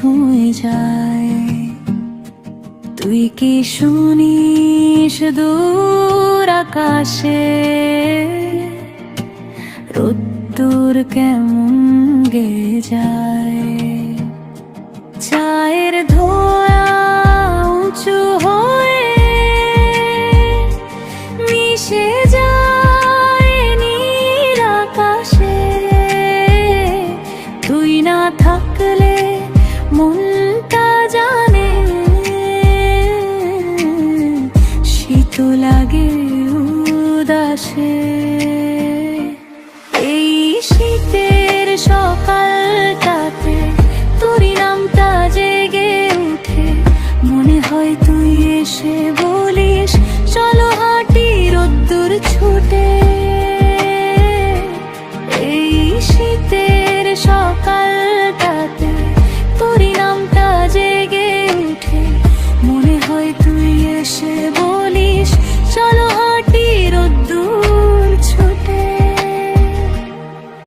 ছুঁয়ে যায়। তুই কি শুনিস দূর আকাশে রোদ্দুর কেমন গেয়ে যায়? চায়ের ধোঁয়া উঁচু হয়ে মিশে যায় নীল আকাশে। তুই না থাকলে মনটা জানে শীত লাগে উদাসে। এই শীতের সকালটাতে তোর নামটা জেগে উঠে, মনে হয় তুই এসে বলিস